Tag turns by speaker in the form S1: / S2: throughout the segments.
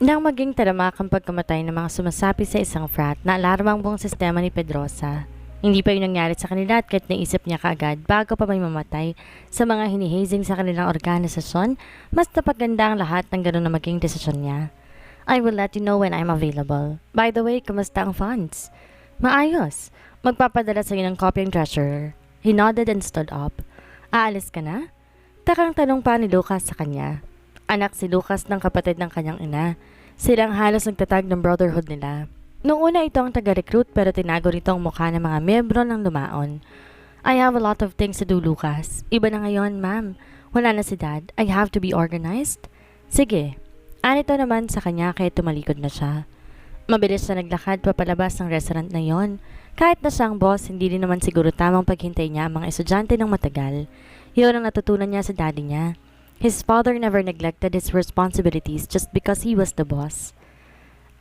S1: Nang maging talamak ang pagkamatay ng mga sumasapi sa isang frat na alarmang buong sistema ni Pedrosa. Hindi pa yun nangyari sa kanila at kahit naisip niya kaagad bago pa may mamatay sa mga hinihazing sa kanilang organisasyon, mas napaganda ang lahat ng gano'n na maging desisyon niya. I will let you know when I'm available. By the way, kumusta ang funds? Maayos. Magpapadala sa iyo ng copy ang treasurer. He nodded and stood up. Aalis ka na? Takang tanong pa ni Lucas sa kanya. Anak si Lucas ng kapatid ng kanyang ina. Silang halos nagtatag ng brotherhood nila. Noong una ito ang taga-recruit pero tinago rito ang mukha ng mga miyembro ng lumaon. I have a lot of things to do, Lucas. Iba na ngayon, ma'am. Wala na si dad. I have to be organized. Sige. Anito naman sa kanya kaya tumalikod na siya. Mabilis siya naglakad papalabas ng restaurant na yon. Kahit na siyang boss, hindi rin naman siguro tamang paghintay niya ang mga estudyante ng matagal. Yun ang natutunan niya sa daddy niya. His father never neglected his responsibilities just because he was the boss.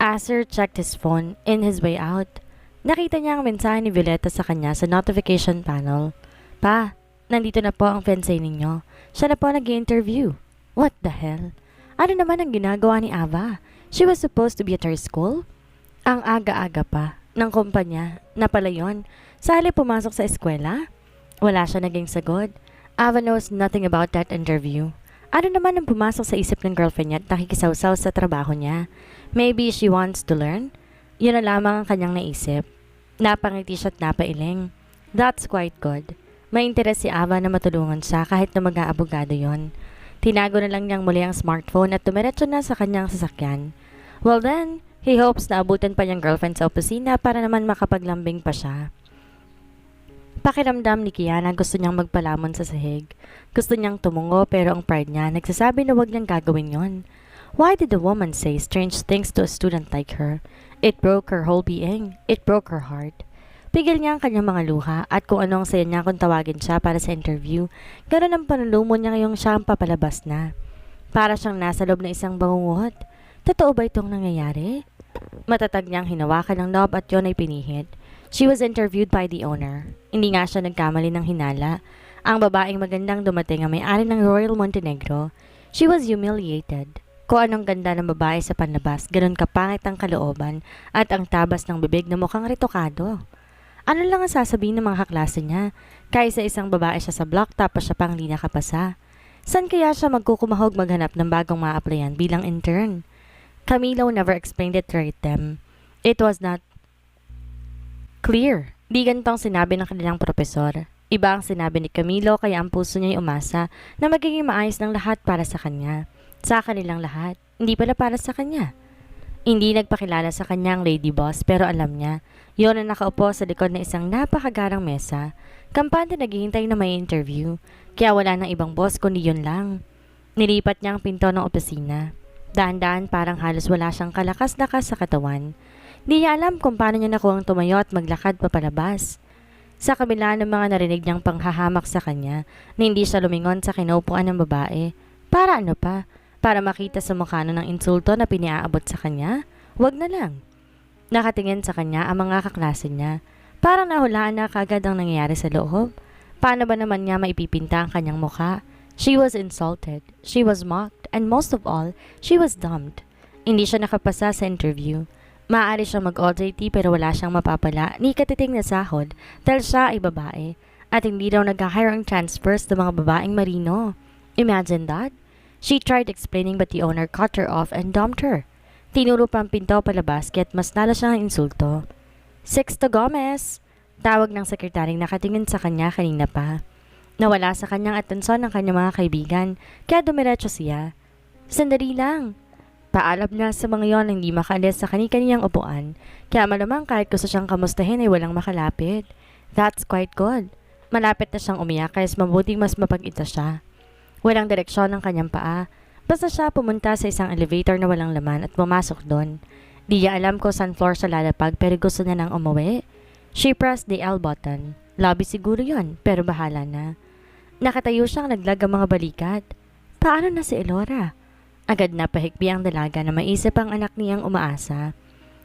S1: Acer checked his phone in his way out. Nakita niya ang mensahe ni Violeta sa kanya sa notification panel. Pa, nandito na po ang fiancé ninyo. Siya na po nag-i-interview. What the hell? Ano naman ang ginagawa ni Ava? She was supposed to be at her school? Ang aga-aga pa ng kumpanya na pala yun. Sa halip pumasok sa eskwela? Wala siya naging sagot. Ava knows nothing about that interview. Ano naman ang pumasok sa isip ng girlfriend niya at nakikisawsaw sa trabaho niya? Maybe she wants to learn? Yun na lamang ang kanyang naisip. Napangiti siya at napailing. That's quite good. May interes si Ava na matulungan siya kahit na mag-aabogado yon. Tinago na lang niyang muli ang smartphone at tumiretso na sa kanyang sasakyan. Well then, he hopes na abutan pa niyang girlfriend sa opisina para naman makapaglambing pa siya. Pakiramdam ni Kiana gusto niyang magpalamon sa sahig. Gusto niyang tumungo pero ang pride niya nagsasabi na wag niyang gagawin yon. Why did the woman say strange things to a student like her? It broke her whole being. It broke her heart. Pigil niya ang kanyang mga luha at kung ano ang saya niya kung tawagin siya para sa interview, ganoon ang panulumo niya ngayong siya ang papalabas na. Para siyang nasa loob ng isang bangungot. Totoo ba itong nangyayari? Matatag niyang hinawakan ng knob at yon ay pinihit. She was interviewed by the owner. Hindi nga siya nagkamali ng hinala. Ang babaeng magandang dumating ang may-ari ng Royal Montenegro. She was humiliated. Kung anong ganda ng babae sa panlabas, ganun kapangit ang kalooban at ang tabas ng bibig na mukhang retokado. Ano lang ang sasabihin ng mga kaklase niya? Kaysa isang babae siya sa block tapos siya pang di nakapasa. San kaya siya magkukumahog maghanap ng bagong ma-applyan bilang intern? Camilo never explained it right them. It was not clear. Di ganitong sinabi ng kanilang propesor. Iba ang sinabi ni Camilo kaya ang puso niya ay umasa na magiging maayos ng lahat para sa kanya. Sa kanilang lahat, hindi pala para sa kanya. Hindi nagpakilala sa kanya ang lady boss pero alam niya, yon ang nakaupo sa likod ng isang napakagarang mesa. Kampante naghihintay na may interview, kaya wala nang ibang boss kundi yun lang. Nilipat niya ang pinto ng opisina. Dahan-dahan parang halos wala siyang kalakas-lakas sa katawan. Di niya alam kung paano niya nakuhang tumayo at maglakad papalabas. Sa kabila ng mga narinig niyang panghahamak sa kanya na hindi siya lumingon sa kinaupuan ng babae. Para ano pa? Para makita sa mukha ng insulto na piniaabot sa kanya? Wag na lang. Nakatingin sa kanya ang mga kaklase niya. Parang nahulaan na kaagad ang nangyayari sa loob. Paano ba naman niya maipipinta ang kanyang mukha? She was insulted. She was mocked. And most of all, she was dumped. Hindi siya nakapasa sa interview. Maaari siyang mag-OJT pero wala siyang mapapala ni katiting na sahod dahil siya ay babae. At hindi daw nag-hire ang transfers ng mga babaeng marino. Imagine that? She tried explaining but the owner cut her off and dumped her. Tinuro pa ang pinto palabas kaya't mas lalo siyang insulto. Sixto Gomez! Tawag ng sekretaring nakatingin sa kanya kanina pa. Nawala sa kanyang atensyon ng kanyang mga kaibigan kaya dumiretso siya. Sandali lang. Paalap na sa mga yon hindi makaalis sa kani-kaniyang upuan kaya malamang kahit gusto siyang kamustahin ay walang makalapit. That's quite good. Malapit na siyang umiyak kaya mabuting mas mapag-ita siya. Walang direksyon ng kanyang paa. Basta siya pumunta sa isang elevator na walang laman at pumasok doon. Di niya alam kung saan floor siya lalapag pero gusto niya nang umuwi. She pressed the L button. Lobby siguro yon pero bahala na. Nakatayo siyang naglag ang mga balikat. Paano na si Elora? Agad na pahigpi ang dalaga na maisip ang anak niyang umaasa.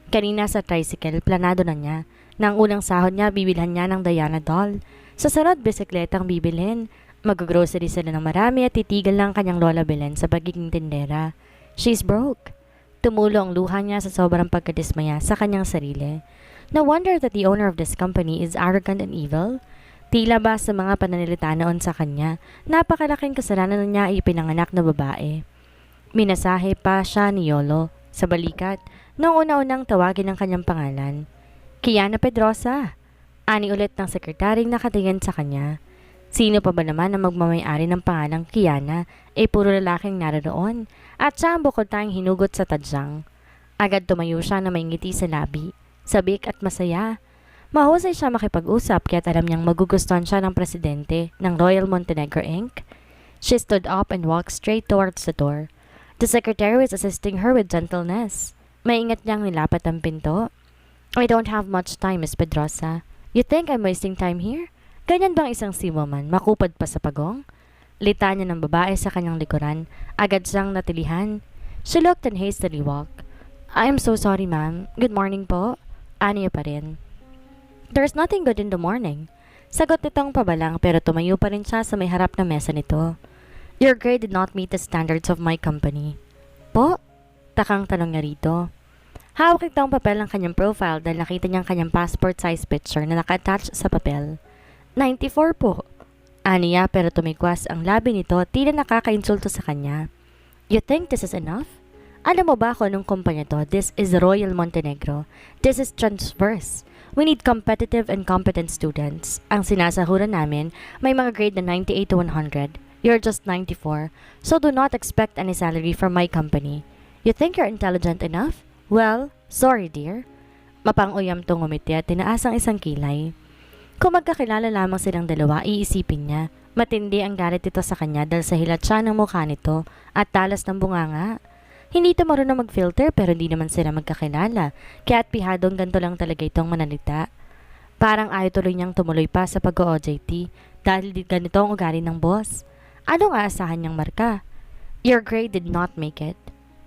S1: Kanina sa tricycle, planado na niya. Nang unang sahod niya, bibilhan niya ng Diana doll. Sa sunod, bisikletang bibilhin. Mag-grocery sila ng marami at titigil lang kanyang lola Belen sa pagiging tindera. She's broke. Tumulo ang luha niya sa sobrang pagkadismaya sa kanyang sarili. No wonder that the owner of this company is arrogant and evil. Tila ba sa mga pananalita noon sa kanya, napakalaking kasalanan na niya ay pinanganak na babae. Minasahe pa siya ni Yolo sa balikat nung una-unang tawagin ang kanyang pangalan. Kiana Pedrosa! Ani ulit ng sekretaryeng nakatingin sa kanya. Sino pa ba naman ang magmamayari ng pangalang Kiana? Puro lalaking naroon at siya ang bukod tayong hinugot sa tadyang. Agad tumayo siya na may ngiti sa labi, sabik at masaya. Mahusay siya makipag-usap kaya't alam niyang magugustuhan siya ng presidente ng Royal Montenegro Inc. She stood up and walked straight towards the door. The secretary was assisting her with gentleness. Maingat niyang nilapat ang pinto. I don't have much time, Miss Pedrosa. You think I'm wasting time here? Ganyan bang isang seawoman, makupad pa sa pagong? Lita niya ng babae sa kanyang likuran. Agad siyang natilihan. She looked and hastily walked. I'm so sorry, ma'am. Good morning po. Aniya pa rin. There's nothing good in the morning. Sagot nitong pabalang pero tumayo pa rin siya sa may harap na mesa nito. Your grade did not meet the standards of my company. Po? Takang tanong niya rito. Hawak itong papel ng kanyang profile dahil nakita niyang kanyang passport size picture na naka-attach sa papel. 94 po. Aniya pero tumikwas ang labi nito tila nakakainsulto sa kanya. You think this is enough? Alam mo ba kung anong kumpanya to? This is Royal Montenegro. This is transverse. We need competitive and competent students. Ang sinasahuran namin, may mga grade na 98 to 100. You're just 94, so do not expect any salary from my company. You think you're intelligent enough? Well, sorry dear. Mapang-uyam tong ngumiti at tinaas ang isang kilay. Kung magkakilala lamang silang dalawa, iisipin niya. Matindi ang galit ito sa kanya dahil sa hilat siya ng mukha nito at talas ng bunganga. Hindi ito marunong mag-filter pero hindi naman sila magkakilala, kaya at pihadong ganito lang talaga itong manalita. Parang ayaw tuloy niyang tumuloy pa sa pag-OJT dahil ganito ang ugali ng boss. Ano nga asahan niyang marka? Your grade did not make it.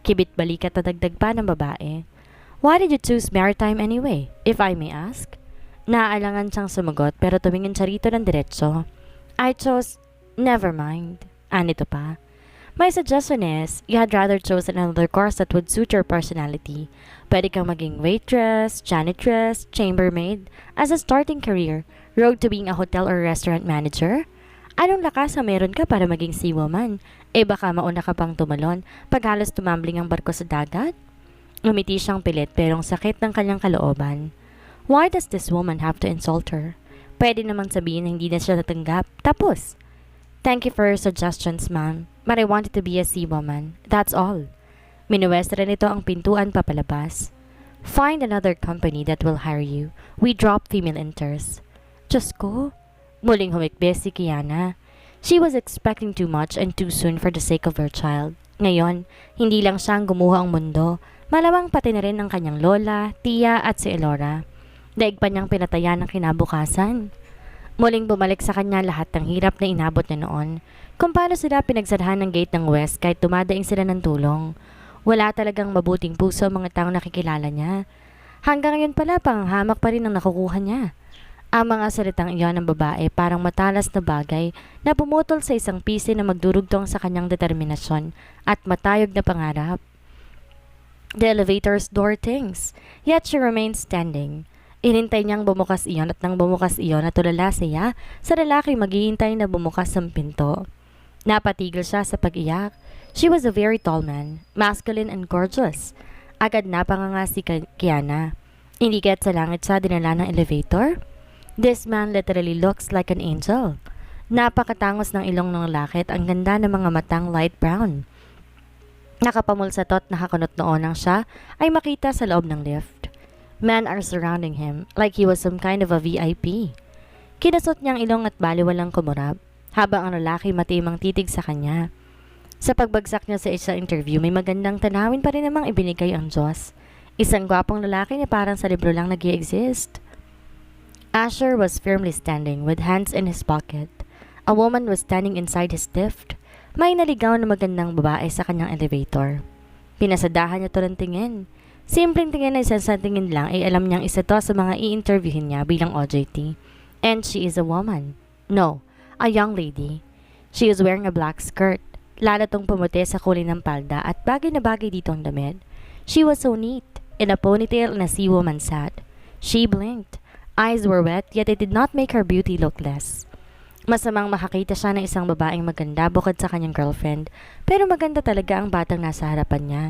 S1: Kibit balikat at dagdag pa ng babae. Why did you choose maritime anyway, if I may ask? Naaalangan siyang sumagot pero tumingin siya rito ng diretso. I chose, never mind. Anito pa. My suggestion is, you had rather chosen another course that would suit your personality. Pwede kang maging waitress, janitress, chambermaid, as a starting career, road to being a hotel or restaurant manager. Anong lakas ang meron ka para maging seawoman? Baka mauna ka pang tumalon pag halos tumambling ang barko sa dagat? Umiti siyang pilit pero ang sakit ng kanyang kalooban. Why does this woman have to insult her? Pwede namang sabihin na hindi na siya natanggap. Tapos. Thank you for your suggestions, ma'am. But I wanted to be a seawoman. That's all. Minuwestra nito ang pintuan papalabas. Find another company that will hire you. We drop female interns. Diyos ko. Muling humikbis si Kiana. She was expecting too much and too soon for the sake of her child. Ngayon, hindi lang siyang gumuha ang mundo. Malamang pati na rin ang kanyang lola, tiya at si Elora. Daig pa niyang pinatayan ng kinabukasan. Muling bumalik sa kanya lahat ng hirap na inabot niya noon. Kung paano sila pinagsadahan ng gate ng West kahit dumadaing sila ng tulong. Wala talagang mabuting puso ang mga taong nakikilala niya. Hanggang ngayon pala panghamak pa rin ang nakukuha niya. Ang mga salitang iyon ng babae parang matalas na bagay na pumutol sa isang pisi na magdurugtong sa kanyang determinasyon at matayog na pangarap. The elevator's door tings, yet she remained standing. Inintay niyang bumukas iyon at nang bumukas iyon at tulala siya sa lalaki maghihintay na bumukas ang pinto. Napatigil siya sa pag-iyak. She was a very tall man, masculine and gorgeous. Agad napanganga si Kiana. Hindi kaya't sa langit siya dinala ng elevator? This man literally looks like an angel. Napakatangos ng ilong ng lalaki at ang ganda ng mga matang light brown. Nakapamulsatot na nakakunot noon ang siya ay makita sa loob ng lift. Men are surrounding him like he was some kind of a VIP. Kinasot niyang ilong at baliwalang kumurap habang ang lalaki matimang titig sa kanya. Sa pagbagsak niya sa isang interview, may magandang tanawin pa rin namang ibinigay ang Diyos. Isang gwapong lalaki na parang sa libro lang nag-i-exist. Asher was firmly standing with hands in his pocket. A woman was standing inside his lift. May naligaw na magandang babae sa kanyang elevator. Pinasadahan niya to ng tingin. Simpleng tingin na isang sa tingin lang ay alam niyang isa to sa mga i-interviewin niya bilang OJT. And she is a woman. No, a young lady. She is wearing a black skirt. Lalo tong pumuti sa kulay ng palda at bagay na bagay dito ang damit. She was so neat, in a ponytail and a sea woman's hat. She blinked. Eyes were wet, yet it did not make her beauty look less. Masamang makakita siya ng isang babaeng maganda bukod sa kanyang girlfriend, pero maganda talaga ang batang nasa harapan niya.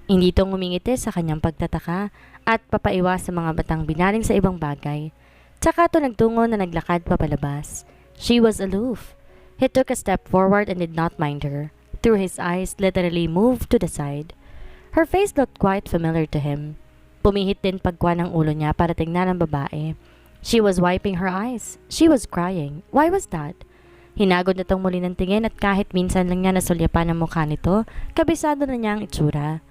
S1: Hindi itong ngumingiti sa kanyang pagtataka at papaiwas sa mga batang binaling sa ibang bagay. Tsaka ito nagtungo na naglakad papalabas. She was aloof. He took a step forward and did not mind her. Through his eyes literally moved to the side. Her face looked quite familiar to him. Pumihit din pagkuha ng ulo niya para tingnan ang babae. She was wiping her eyes. She was crying. Why was that? Hinagod na tong muli ng tingin at kahit minsan lang niya nasulyapan ang mukha nito, kabisado na niya ang itsura.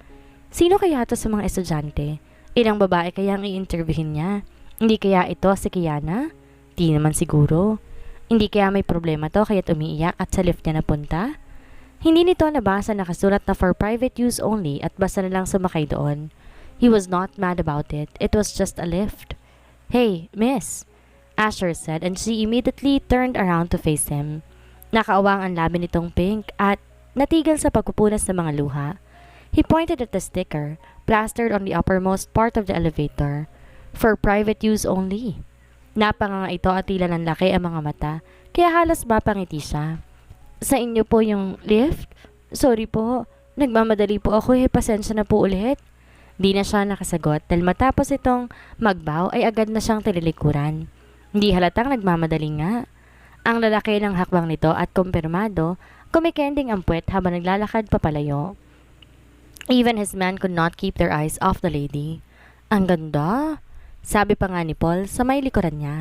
S1: Sino kaya ito sa mga estudyante? Ilang babae kaya ang i-interviewin niya? Hindi kaya ito si Kiana? Di naman siguro. Hindi kaya may problema to kaya't umiiyak at sa lift niya napunta? Hindi nito nabasa nakasulat na for private use only at basta na lang sumakay doon. He was not mad about it. It was just a lift. Hey, miss, Asher said and she immediately turned around to face him. Nakaawang ang labi nitong pink at natigil sa pagpupunas ng mga luha. He pointed at the sticker, plastered on the uppermost part of the elevator. For private use only. Napanganga ito at tila ng laki ang mga mata, kaya halos mapangiti siya. Sa inyo po yung lift? Sorry po, nagmamadali po ako pasensya na po ulit. Di na siya nakasagot dahil matapos itong magbow ay agad na siyang tililikuran. Hindi halatang nagmamadali nga. Ang lalaki ng hakbang nito at kumpirmado, kumikending ang puwet habang naglalakad papalayo. Even his men could not keep their eyes off the lady. Ang ganda, sabi pa nga ni Paul sa may likuran niya.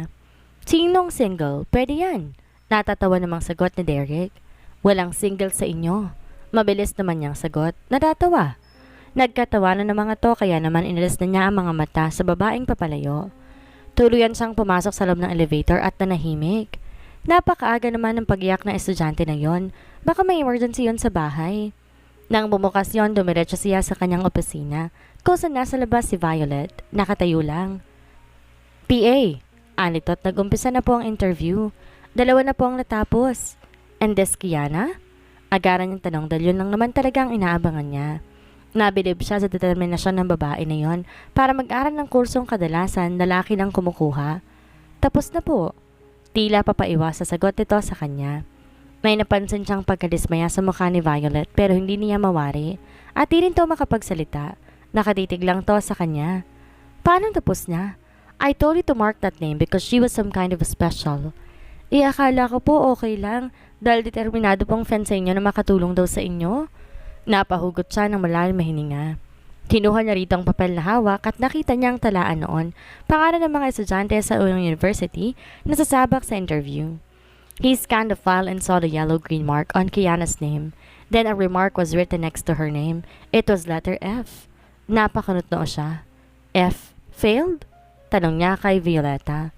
S1: Sinong single? Pwede yan. Natatawa namang sagot ni Derek. Walang single sa inyo. Mabilis naman niyang sagot. Natatawa. Nagkatawanan ng mga to kaya naman inalis na niya ang mga mata sa babaeng papalayo. Tuluyan siyang pumasok sa loob ng elevator at nanahimik. Napakaaga naman ng pag-iyak ng estudyante na yon. Baka may emergency yon sa bahay. Nang bumukas yon, dumiretso siya sa kanyang opisina. Kung saan nasa labas si Violet, nakatayo lang. PA, anito't nag-umpisa na po ang interview. 2 na po ang natapos. And this Kiana? Agaran niyang tanong dahil yun lang naman talaga ang inaabangan niya. Nabilib siya sa determinasyon ng babae na yon para mag-aral ng kursong kadalasan lalaki ng kumukuha. Tapos na po. Tila papaiwas sa sagot nito sa kanya. May napansin siyang pagkadismaya sa mukha ni Violet pero hindi niya mawari at di rin to makapagsalita. Nakatitig lang to sa kanya. Paano tapos na? I told you to mark that name because she was some kind of special. Akala ko po okay lang dahil determinado pong fan sa inyo na makatulong daw sa inyo. Napahugot siya ng malalim na hininga. Kinuha niya rito ang papel na hawak at nakita niyang talaan noon pangalan ng mga estudyante sa unang university na sasabak sa interview. He scanned the file and saw the yellow-green mark on Kiana's name. Then a remark was written next to her name. It was letter F. Napakanot-noo siya. F? Failed? Tanong niya kay Violeta.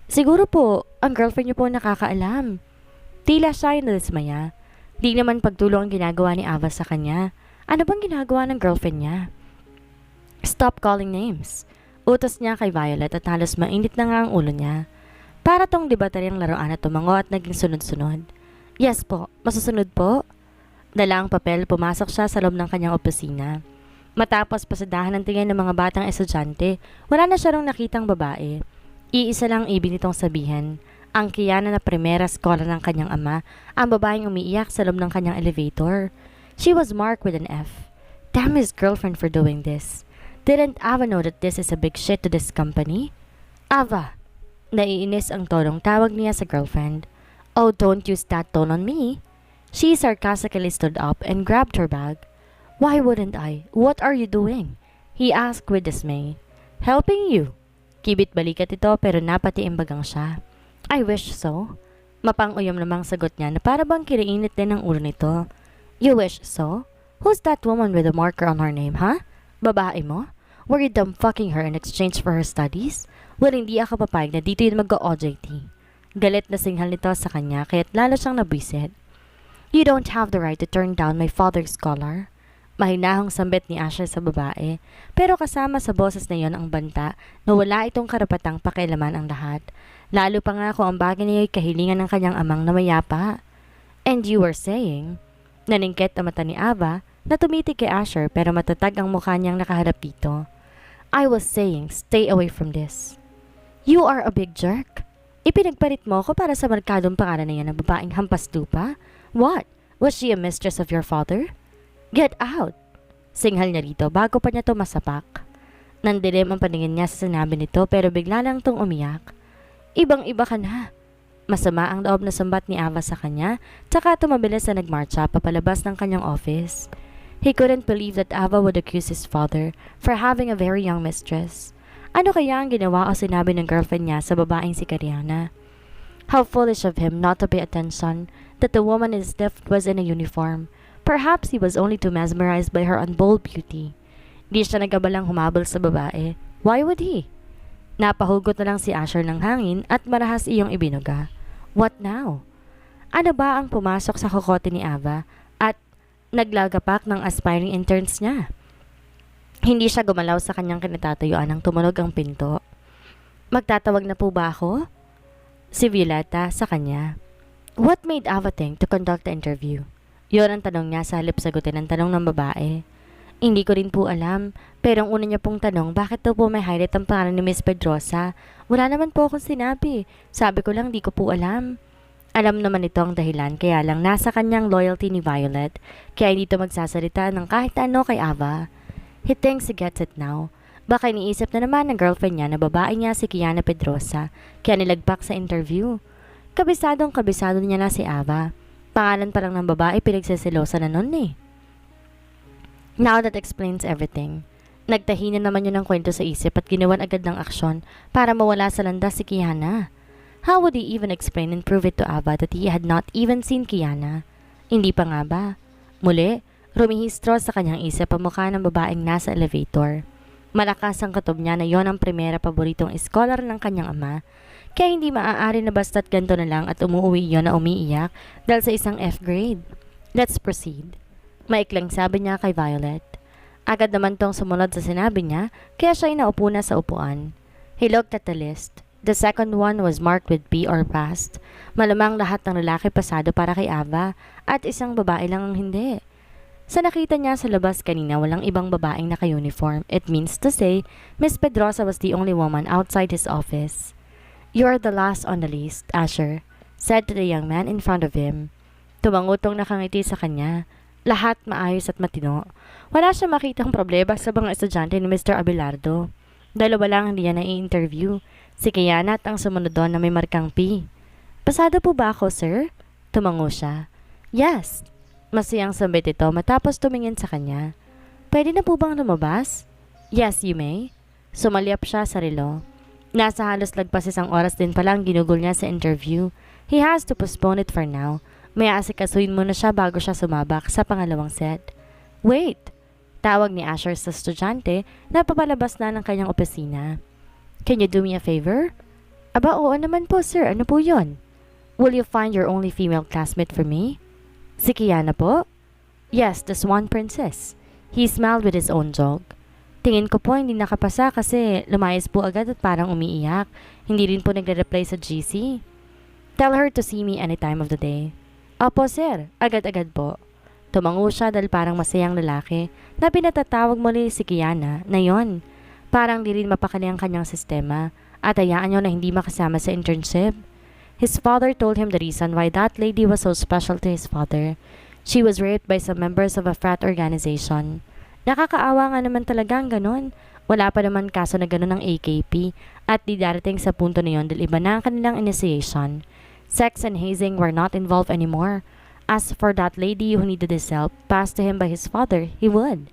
S1: Siguro po, ang girlfriend niyo po nakakaalam. Tila siya yung nadismaya. Di naman pagtulong ang ginagawa ni Ava sa kanya. Ano bang ginagawa ng girlfriend niya? Stop calling names. Utos niya kay Violet at halos mainit na nga ang ulo niya. Para tong debateryang laruan at tumango at naging sunod-sunod. Yes po, masusunod po. Dala ang papel, pumasok siya sa loob ng kanyang opisina. Matapos pasadahan ng tingin ng mga batang estudyante, wala na siya rong nakitang babae. Iisa lang ibig nitong sabihin. Ang Kiana na primera skola ng kanyang ama, ang babaeng umiiyak sa loob ng kanyang elevator. She was marked with an F. Damn his girlfriend for doing this. Didn't Ava know that this is a big shit to this company? Ava! Naiinis ang tonong tawag niya sa girlfriend. Oh, don't use that tone on me. She sarcastically stood up and grabbed her bag. Why wouldn't I? What are you doing? He asked with dismay. Helping you. Kibit balikat ito pero napatiimbagang siya. I wish so. Mapang-uyam namang sagot niya na para bang kinainit din ang ulo nito. You wish so? Who's that woman with a marker on her name, huh? Babae mo? Were you dumb fucking her in exchange for her studies? Well, hindi ako papayag na dito yun mag-o-OJT. Galit na singhal nito sa kanya kaya't lalo siyang nabwisit. You don't have the right to turn down my father's scholar. Mahinahong sambit ni Asher sa babae, pero kasama sa boses na yon ang banta na wala itong karapatang pakialaman ang lahat. Lalo pa nga kung ang bagay niya ay kahilingan ng kanyang amang na mayapa. And you were saying, naningkit ang mata ni Ava, na tumitig kay Asher pero matatag ang mukha niyang nakaharap dito. I was saying, stay away from this. You are a big jerk. Ipinagpalit mo ako para sa markadong pangalan na yan ng babaeng hampas lupa? What? Was she a mistress of your father? Get out! Singhal niya rito bago pa niya to masapak. Nandilim ang paningin niya sa sinabi nito pero bigla lang tong umiyak. Ibang-iba ka na. Masama ang loob na sambat ni Ava sa kanya, tsaka tumabilis na nagmarcha papalabas ng kanyang office. He couldn't believe that Ava would accuse his father for having a very young mistress. Ano kaya ang ginawa o sinabi ng girlfriend niya sa babaeng si Kariana? How foolish of him not to pay attention that the woman in his lift was in a uniform. Perhaps he was only too mesmerized by her unbold beauty. Di siya nagabalang humabol sa babae. Why would he? Napahugot na lang si Asher ng hangin at marahas iyong ibinuga. What now? Ano ba ang pumasok sa kokote ni Ava at naglagapak ng aspiring interns niya? Hindi siya gumalaw sa kanyang kinatatayuan nang tumunog ang pinto. Magtatawag na po ba ako? Si Violeta sa kanya. What made Ava think to conduct the interview? Yun ang tanong niya sa halip sagutin ang tanong ng babae. Hindi ko rin po alam, pero ang una niya pong tanong, bakit daw po may highlight ang pangalan ni Miss Pedrosa? Wala naman po akong sinabi. Sabi ko lang di ko po alam. Alam naman ito ang dahilan, kaya lang nasa kanyang loyalty ni Violet, kaya hindi ito magsasalita ng kahit ano kay Ava. He thinks he gets it now. Baka iniisip na naman ng girlfriend niya na babae niya si Kiana Pedrosa, kaya nilagpak sa interview. Kabisadong kabisado niya na si Ava. Pangalan pa lang ng babae pinagseselosa na nun eh. Now that explains everything. Nagtahinan naman yun ng kwento sa isip at ginawan agad ng aksyon para mawala sa landas si Kiana. How would he even explain and prove it to Ava that he had not even seen Kiana? Hindi pa nga ba? Muli, rumihistro sa kanyang isip ang mukha ng babaeng nasa elevator. Malakas ang katob niya na yon ang primera paboritong scholar ng kanyang ama, kaya hindi maaari na basta't ganito na lang at umuwi yon na umiiyak dahil sa isang F grade. Let's proceed. Maiklang sabi niya kay Violet. Agad naman tong sumunod sa sinabi niya, kaya siya ay naupo na sa upuan. He looked at the list. The second one was marked with B or passed. Malamang lahat ng lalaki pasado para kay Ava at isang babae lang ang hindi. Sa nakita niya sa labas kanina walang ibang babaeng naka-uniform. It means to say, Miss Pedrosa was the only woman outside his office. You are the last on the list, Asher, said to the young man in front of him. Tumangutong nakangiti sa kanya. Lahat maayos at matino. Wala siya makitang problema sa mga estudyante ni Mr. Abelardo. Dalawa lang hindi niya na-i-interview. Si Kiana at ang sumunod doon na may markang P. Pasado po ba ako, sir? Tumango siya. Yes. Masayang sambit ito matapos tumingin sa kanya. Pwede na po bang lumabas? Yes, you may. Sumalyap siya sa relo. Nasa halos lagpas isang oras din palang ginugol niya sa interview. He has to postpone it for now. May asikasuhin muna siya bago siya sumabak sa pangalawang set. Wait! Tawag ni Asher sa estudyante na papalabas na ng kanyang opisina. Can you do me a favor? Aba, oo naman po, sir. Ano po yon? Will you find your only female classmate for me? Si Kiana po? Yes, the Swan Princess. He smiled with his own joke. Tingin ko po hindi nakapasa kasi lumayas po agad at parang umiiyak. Hindi rin po nagre-reply sa GC. Tell her to see me any time of the day. Opo, sir. Agad-agad po. Tumango siya dahil parang masayang lalaki na pinatatawag muli si Kiana na yon. Parang di rin mapakali ang kanyang sistema at hayaan niyo na hindi makasama sa internship. His father told him the reason why that lady was so special to his father. She was raped by some members of a frat organization. Nakakaawa nga naman talaga ang ganon. Wala pa naman kaso na ganon ng AKP at di darating sa punto na yon dahil iba na ang kanilang initiation. Sex and hazing were not involved anymore. As for that lady who needed his help passed to him by his father, he would.